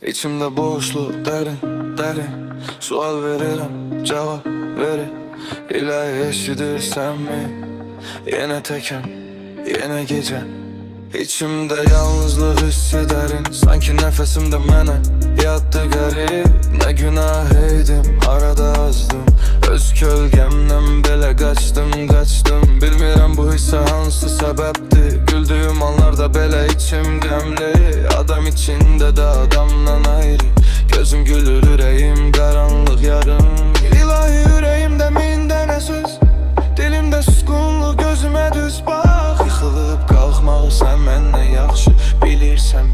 İçimde boşluq derin, derin. Sual verirəm, cavab verir. İlahi eşidirsənmi? Yenə təkəm, yenə gecə. İçimdə yalnızlıq hissi derin. Sanki nəfəsimdə mənə yatdı qərib. Nə günah eydim, arada azdım. Öz kölgəmdən belə qaçdım. Bilmirəm bu hissə hansı səbəbdir. Güldüyüm anlarda belə içim qəmli. Adam içində də adamdan ayrı. Gözüm gülür, ürəyim qaranlıq yarım. İlahi ürəyimdə min dənə söz, dilimdə susqunluq, gözümə düz bax. Yıxılıb qalxmağı sən məndən yaxşı bilirsən,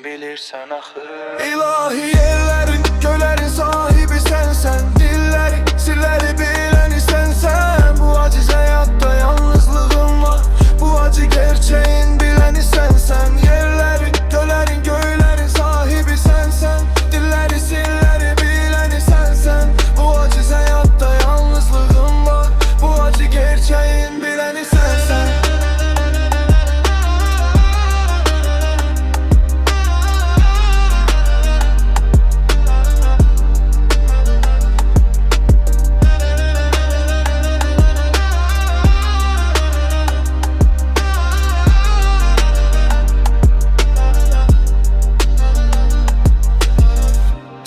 bilirsən axı. İlahi yerlərin, göylərin sahibi sənsən. Dilləri, sirləri biləni sənsən. Bu aciz həyatda yalnızlığım var. Bu acı gerçeğin biləni sənsən. Yerlərin, göylərin, göylərin sahibi sənsən. Dilləri, sirləri biləni sənsən. Bu aciz həyatda yalnızlığım var. Bu acı gerçeğin biləni sənsən.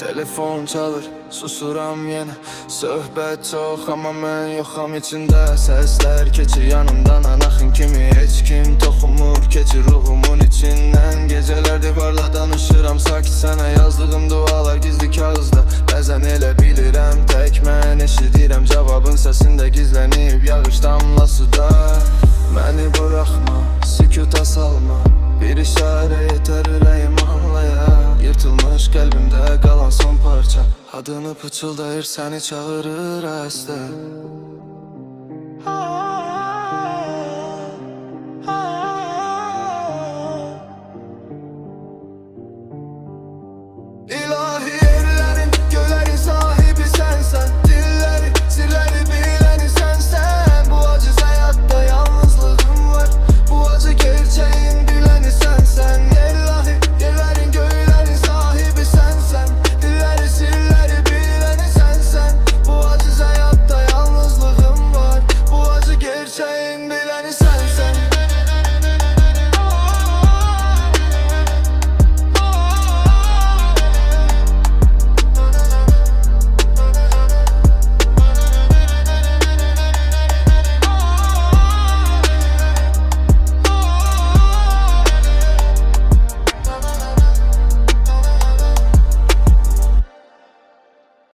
Telefon çalır, susuram yenə. Söhbət çox amma mən yoxam içində. Səslər keçir yanımdan anaxın kimi. Heç kim toxumur, keçir ruhumun içindən. Gecələr divarla danışıram sakit sənə. Yazdığım dualar gizli kağızda. Bəzən elə bilirəm tək mən eşidirəm. Cavabın səsində gizlənib yağış damlası da. Məni buraxma, sükuta salma. Bir işarə yetər ürəyim anlaya. Yırtılmış qəlbimdə qalan son parça. Adını pıçıldayır, səni çağırır əslə.